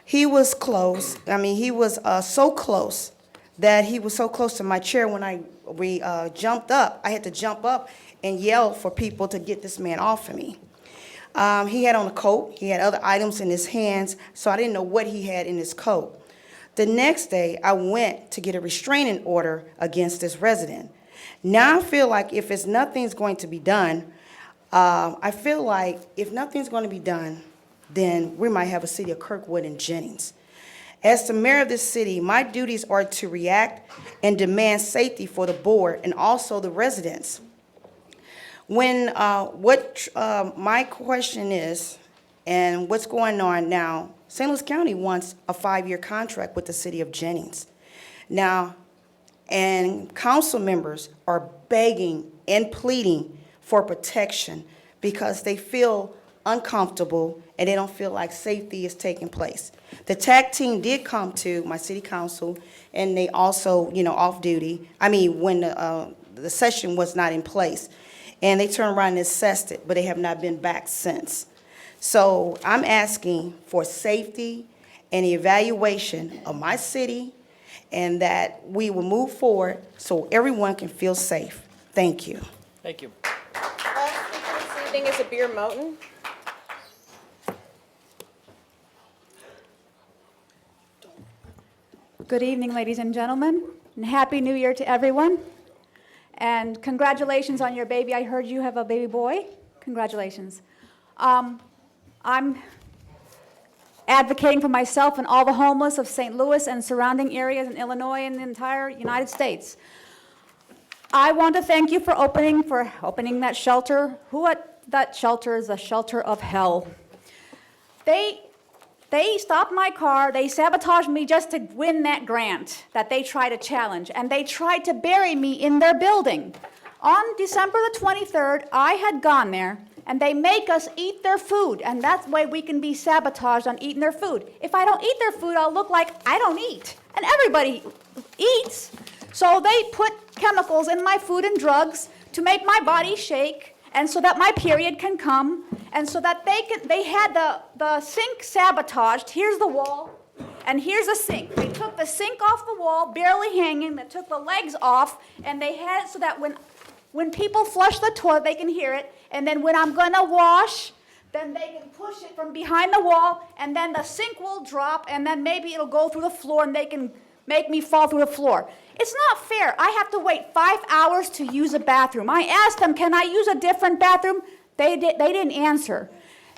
Speaker 16: He was close, he was so close that he was so close to my chair when we jumped up. I had to jump up and yell for people to get this man off of me. He had on a coat, he had other items in his hands, so I didn't know what he had in his coat. The next day, I went to get a restraining order against this resident. Now I feel like if nothing's going to be done, then we might have a city of Kirkwood and Jennings. As the mayor of this city, my duties are to react and demand safety for the board and also the residents. My question is, and what's going on now, St. Louis County wants a 5-year contract with the city of Jennings. Now, and council members are begging and pleading for protection because they feel uncomfortable and they don't feel like safety is taking place. The TAC team did come to my city council and they also, off duty, when the session was not in place. And they turned around and assessed it, but they have not been back since. So I'm asking for safety and evaluation of my city and that we will move forward so everyone can feel safe. Thank you.
Speaker 4: Thank you.
Speaker 2: Last speaker this evening is Abir Moten.
Speaker 17: Good evening, ladies and gentlemen, and Happy New Year to everyone. And congratulations on your baby. I heard you have a baby boy. Congratulations. I'm advocating for myself and all the homeless of St. Louis and surrounding areas in Illinois and the entire United States. I want to thank you for opening that shelter. That shelter is a shelter of hell. They stopped my car, they sabotaged me just to win that grant that they tried to challenge, and they tried to bury me in their building. On December the 23rd, I had gone there, and they make us eat their food, and that's why we can be sabotaged on eating their food. If I don't eat their food, I'll look like I don't eat, and everybody eats. So they put chemicals in my food and drugs to make my body shake, and so that my period can come, and so that they had the sink sabotaged. Here's the wall, and here's the sink. They took the sink off the wall, barely hanging, they took the legs off, and they had it so that when people flush the toilet, they can hear it, and then when I'm gonna wash, then they can push it from behind the wall, and then the sink will drop, and then maybe it'll go through the floor, and they can make me fall through the floor. It's not fair. I have to wait 5 hours to use a bathroom. I asked them, can I use a different bathroom? They didn't answer.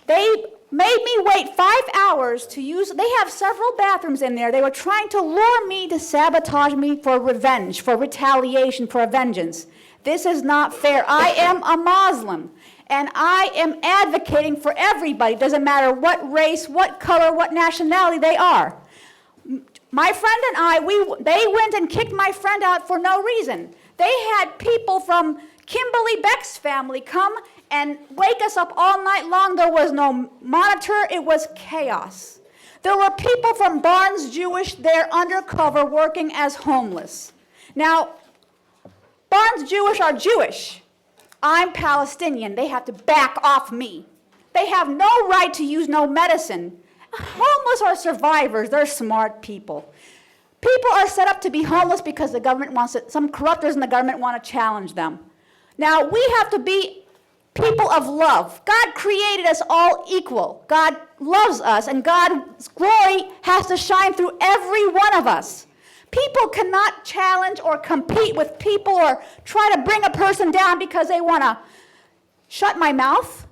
Speaker 17: They made me wait 5 hours to use, they have several bathrooms in there. They were trying to lure me to sabotage me for revenge, for retaliation, for vengeance. This is not fair. I am a Muslim, and I am advocating for everybody. Doesn't matter what race, what color, what nationality they are. My friend and they went and kicked my friend out for no reason. They had people from Kimberly Beck's family come and wake us up all night long. There was no monitor. It was chaos. There were people from Barnes Jewish there undercover working as homeless. Now, Barnes Jewish are Jewish. I'm Palestinian. They have to back off me. They have no right to use no medicine. Homeless are survivors. They're smart people. People are set up to be homeless because the government wants it. Some corruptors in the government want to challenge them. Now, we have to be people of love. God created us all equal. God loves us, and God's glory has to shine through every one of us. People cannot challenge or compete with people or try to bring a person down because they want to shut my mouth.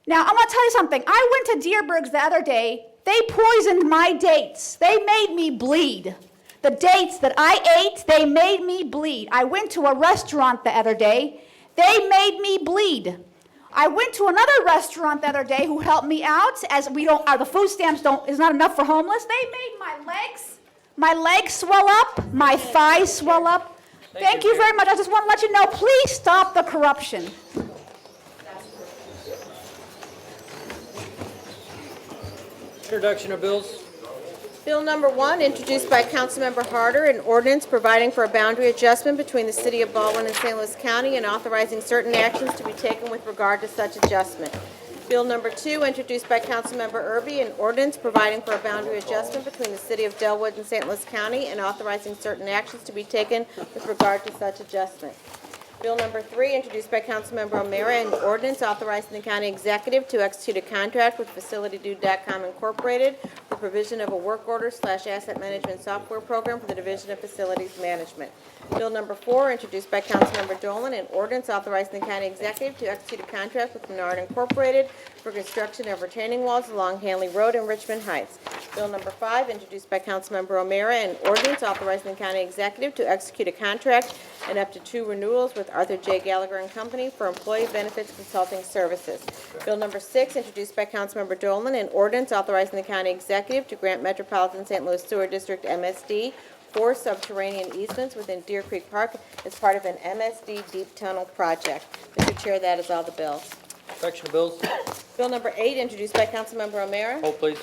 Speaker 17: Now, I'm going to tell you something. I went to Deerberg's the other day. They poisoned my dates. They made me bleed. The dates that I ate, they made me bleed. I went to a restaurant the other day. They made me bleed. I went to another restaurant the other day who helped me out, as the food stamps is not enough for homeless. They made my legs swell up, my thighs swell up. Thank you very much. I just want to let you know, please stop the corruption.
Speaker 4: Introduction of bills.
Speaker 2: Bill number 1, introduced by Councilmember Harder, an ordinance providing for a boundary adjustment between the City of Baldwin and St. Louis County and authorizing certain actions to be taken with regard to such adjustment. Bill number 2, introduced by Councilmember Erby, an ordinance providing for a boundary adjustment between the City of Delwood and St. Louis County and authorizing certain actions to be taken with regard to such adjustment. Bill number 3, introduced by Councilmember O'Meara, an ordinance authorizing the county executive to execute a contract with FacilityDo.com Incorporated for provision of a work order/asset management software program for the Division of Facilities Management. Bill number 4, introduced by Councilmember Dolan, an ordinance authorizing the county executive to execute a contract with Menard Incorporated for construction of retaining walls along Hanley Road in Richmond Heights. Bill number 5, introduced by Councilmember O'Meara, an ordinance authorizing the county executive to execute a contract and up to 2 renewals with Arthur J. Gallagher and Company for employee benefits consulting services. Bill number 6, introduced by Councilmember Dolan, an ordinance authorizing the county executive to grant Metropolitan St. Louis Sewer District MSD 4 subterranean easements within Deer Creek Park as part of an MSD deep tunnel project. Mr. Chair, that is all the bills.
Speaker 4: Section of bills.
Speaker 2: Bill number 8, introduced by Councilmember O'Meara.
Speaker 4: Hold, please.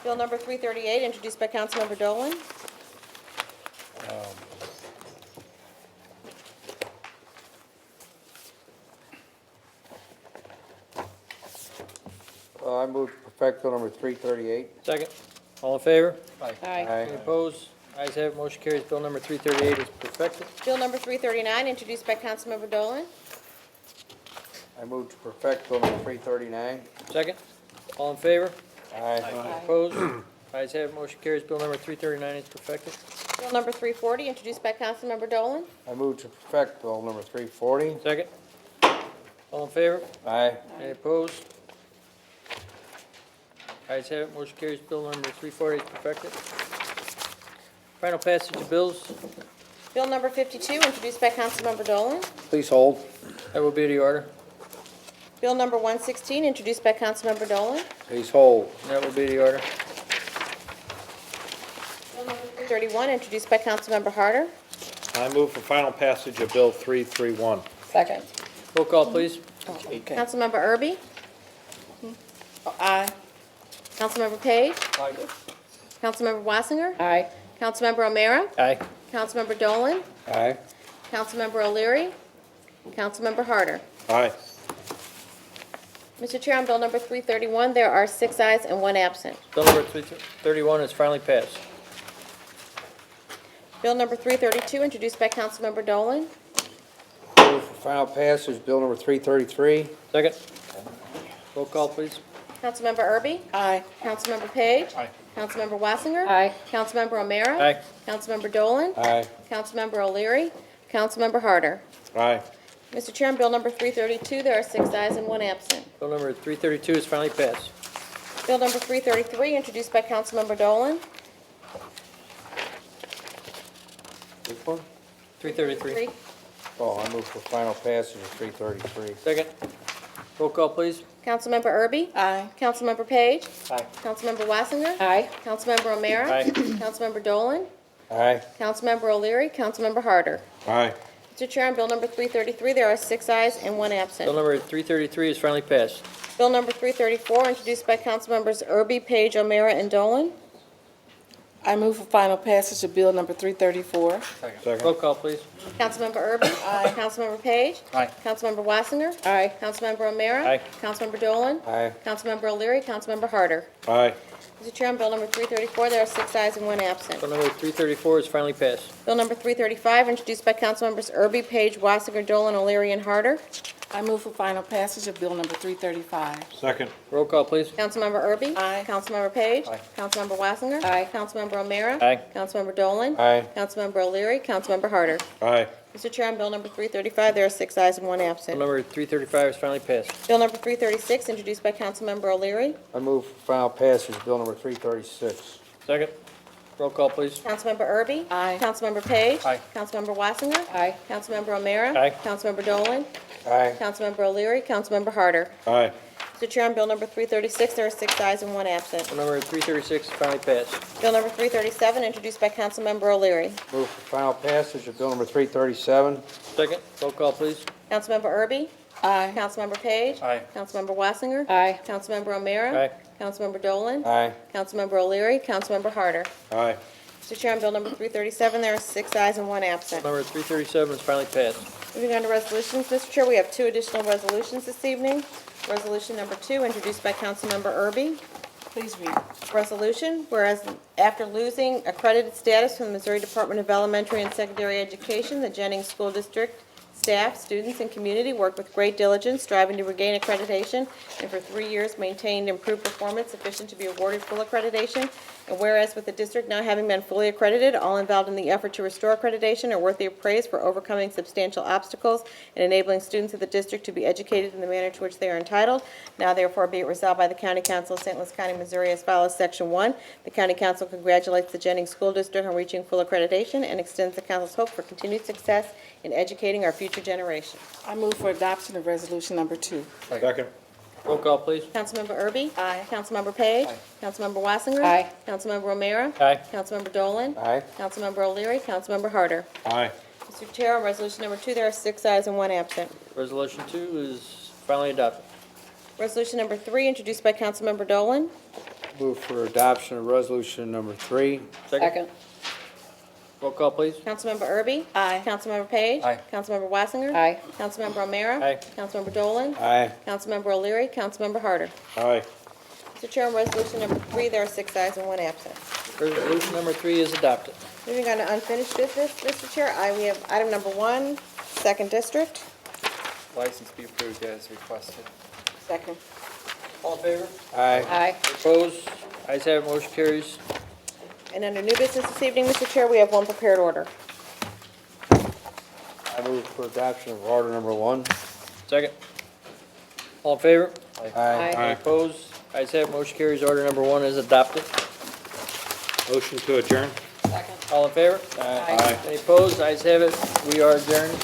Speaker 2: Bill number 338, introduced by Councilmember Dolan.
Speaker 1: I move to perfect Bill number 338.
Speaker 4: Second. All in favor?
Speaker 3: Aye.
Speaker 4: Any opposed? Ayes have it, motion carries. Bill number 338 is perfected.
Speaker 2: Bill number 339, introduced by Councilmember Dolan.
Speaker 1: I move to perfect Bill number 339.
Speaker 4: Second. All in favor?
Speaker 1: Aye.
Speaker 4: Opposed? Ayes have it, motion carries. Bill number 339 is perfected.
Speaker 2: Bill number 340, introduced by Councilmember Dolan.
Speaker 1: I move to perfect Bill number 340.
Speaker 4: Second. All in favor?
Speaker 1: Aye.
Speaker 4: Any opposed? Ayes have it, motion carries. Bill number 340 is perfected. Final passage of bills.
Speaker 2: Bill number 52, introduced by Councilmember Dolan.
Speaker 1: Please hold.
Speaker 4: That will be the order.
Speaker 2: Bill number 116, introduced by Councilmember Dolan.
Speaker 1: Please hold.
Speaker 4: That will be the order.
Speaker 2: Bill number 331, introduced by Councilmember Harder.
Speaker 5: I move for final passage of Bill 331.
Speaker 3: Second.
Speaker 4: Roll call, please.
Speaker 2: Councilmember Erby. Aye. Councilmember Page.
Speaker 4: Aye.
Speaker 2: Councilmember Wassinger.
Speaker 3: Aye.
Speaker 2: Councilmember O'Meara.
Speaker 4: Aye.
Speaker 2: Councilmember Dolan.
Speaker 1: Aye.
Speaker 2: Councilmember O'Leary. Councilmember Harder.
Speaker 5: Aye.
Speaker 2: Mr. Chair, on bill number 331, there are 6 ayes and 1 absent.
Speaker 4: Bill number 331 is finally passed.
Speaker 2: Bill number 332, introduced by Councilmember Dolan.
Speaker 1: Move for final passage Bill number 333.
Speaker 4: Second. Roll call, please.
Speaker 2: Councilmember Erby. Aye. Councilmember Page.
Speaker 5: Aye.
Speaker 2: Councilmember Wassinger.
Speaker 3: Aye.
Speaker 2: Councilmember O'Meara.
Speaker 4: Aye.
Speaker 2: Councilmember Dolan.
Speaker 1: Aye.
Speaker 2: Councilmember O'Leary. Councilmember Harder.
Speaker 5: Aye.
Speaker 2: Mr. Chair, on bill number 332, there are 6 ayes and 1 absent.
Speaker 4: Bill number 332 is finally passed.
Speaker 2: Bill number 333, introduced by Councilmember Dolan.
Speaker 1: Which one?
Speaker 4: 333.
Speaker 1: Oh, I move for final passage of 333.
Speaker 4: Second. Roll call, please.
Speaker 2: Councilmember Erby. Aye. Councilmember Page.
Speaker 4: Aye.
Speaker 2: Councilmember Wassinger.
Speaker 3: Aye.
Speaker 2: Councilmember O'Meara.
Speaker 4: Aye.
Speaker 2: Councilmember Dolan.
Speaker 1: Aye.
Speaker 2: Councilmember O'Leary. Councilmember Harder.
Speaker 5: Aye.
Speaker 2: Mr. Chair, on bill number 333, there are 6 ayes and 1 absent.
Speaker 4: Bill number 333 is finally passed.
Speaker 2: Bill number 334, introduced by Councilmembers Erby, Page, O'Meara, and Dolan.
Speaker 18: I move for final passage of bill number 334.
Speaker 5: Second.
Speaker 4: Roll call, please.
Speaker 2: Councilmember Erby. Aye. Councilmember Page.
Speaker 4: Aye.
Speaker 2: Councilmember Wassinger.
Speaker 3: Aye.
Speaker 2: Councilmember O'Meara.
Speaker 4: Aye.
Speaker 2: Councilmember Dolan.
Speaker 1: Aye.
Speaker 2: Councilmember O'Leary. Councilmember Harder.
Speaker 5: Aye.
Speaker 2: Mr. Chair, on bill number 334, there are 6 ayes and 1 absent.
Speaker 4: Bill number 334 is finally passed.
Speaker 2: Bill number 335, introduced by Councilmembers Erby, Page, Wassinger, Dolan, O'Leary, and Harder.
Speaker 18: I move for final passage of bill number 335.
Speaker 5: Second.
Speaker 4: Roll call, please.
Speaker 2: Councilmember Erby.
Speaker 18: Aye.
Speaker 2: Councilmember Page.
Speaker 4: Aye.
Speaker 2: Councilmember Wassinger.
Speaker 3: Aye.
Speaker 2: Councilmember O'Meara.
Speaker 4: Aye.
Speaker 2: Councilmember Dolan.
Speaker 1: Aye.
Speaker 2: Councilmember O'Leary. Councilmember Harder.
Speaker 5: Aye.
Speaker 2: Mr. Chair, on bill number 335, there are 6 ayes and 1
Speaker 4: Bill
Speaker 2: absent.
Speaker 4: number 335 is finally passed.
Speaker 2: Bill number 336, introduced by Councilmember O'Leary.
Speaker 1: I move for final passage Bill number 336.
Speaker 4: Second. Roll call, please.
Speaker 2: Councilmember Erby.
Speaker 18: Aye.
Speaker 2: Councilmember Page.
Speaker 4: Aye.
Speaker 2: Councilmember Wassinger.
Speaker 3: Aye.
Speaker 2: Councilmember O'Meara.
Speaker 4: Aye.
Speaker 2: Councilmember Dolan.
Speaker 1: Aye.
Speaker 2: Councilmember O'Leary. Councilmember Harder.
Speaker 5: Aye.
Speaker 2: Mr. Chair, on bill number 336, there are 6 ayes and 1 absent.
Speaker 4: Bill number 336 is finally passed.
Speaker 2: Bill number 337, introduced by Councilmember O'Leary.
Speaker 1: Move for final passage of Bill number 337.
Speaker 4: Second. Roll call, please.
Speaker 2: Councilmember Erby.
Speaker 18: Aye.
Speaker 2: Councilmember Page.
Speaker 4: Aye.
Speaker 2: Councilmember Wassinger.
Speaker 3: Aye.
Speaker 2: Councilmember O'Meara.
Speaker 4: Aye.
Speaker 2: Councilmember Dolan.
Speaker 1: Aye.
Speaker 2: Councilmember O'Leary. Councilmember Harder.
Speaker 5: Aye.
Speaker 2: Mr. Chair, on bill number 337, there are 6 ayes and 1 absent.
Speaker 4: Number 337 is finally passed.
Speaker 2: Moving on to resolutions, Mr. Chair, we have 2 additional resolutions this evening. Resolution number 2, introduced by Councilmember Erby.
Speaker 18: Please read.
Speaker 2: Resolution, whereas after losing accredited status from the Missouri Department of Elementary and Secondary Education, the Jennings School District staff, students, and community worked with great diligence, striving to regain accreditation, and for 3 years maintained improved performance sufficient to be awarded full accreditation. And whereas with the district now having been fully accredited, all involved in the effort to restore accreditation are worthy of praise for overcoming substantial obstacles and enabling students of the district to be educated in the manner to which they are entitled. Now therefore be it resolved by the County Council of St. Louis County, Missouri as follows. Section 1, the County Council congratulates the Jennings School District on reaching full accreditation and extends the council's hope for continued success in educating our future generations.
Speaker 18: I move for adoption of resolution number 2.
Speaker 5: Second.
Speaker 4: Roll call, please.
Speaker 2: Councilmember Erby? Aye. Councilmember Page?
Speaker 5: Aye.
Speaker 2: Councilmember Wassinger?
Speaker 3: Aye.
Speaker 2: Councilmember O'Meara?
Speaker 4: Aye.
Speaker 2: Councilmember Dolan?
Speaker 1: Aye.
Speaker 2: Councilmember O'Leary? Councilmember Harder?
Speaker 5: Aye.
Speaker 2: Mr. Chair, on resolution number 2, there are 6 ayes and 1 absent.
Speaker 4: Resolution 2 is finally adopted.
Speaker 2: Resolution number 3, introduced by Councilmember Dolan.
Speaker 1: Move for adoption of resolution number 3.
Speaker 3: Second.
Speaker 4: Roll call, please.
Speaker 2: Councilmember Erby?
Speaker 18: Aye.
Speaker 2: Councilmember Page?
Speaker 4: Aye.
Speaker 2: Councilmember Wassinger?
Speaker 3: Aye.
Speaker 2: Councilmember O'Meara?
Speaker 4: Aye.
Speaker 2: Councilmember Dolan?
Speaker 1: Aye.
Speaker 2: Councilmember O'Leary? Councilmember Harder?
Speaker 5: Aye.
Speaker 2: Mr. Chair, on resolution number 3, there are 6 ayes and 1 absent.
Speaker 4: Resolution number 3 is adopted.
Speaker 2: Moving on to unfinished business, Mr. Chair, we have item number 1, second district.
Speaker 9: License be approved as requested.
Speaker 18: Second.
Speaker 4: All in favor?
Speaker 1: Aye.
Speaker 3: Aye.
Speaker 4: Opposed? Ayes have it, motion carries.
Speaker 2: And under new business this evening, Mr. Chair, we have 1 prepared order.
Speaker 1: I move for adoption of order number 1.
Speaker 4: Second. All in favor?
Speaker 1: Aye.
Speaker 4: Any opposed? Ayes have it, motion carries. Order number 1 is adopted.
Speaker 5: Motion to adjourn?
Speaker 4: All in favor?
Speaker 5: Aye.
Speaker 4: Any opposed? Ayes have it, we are adjourned.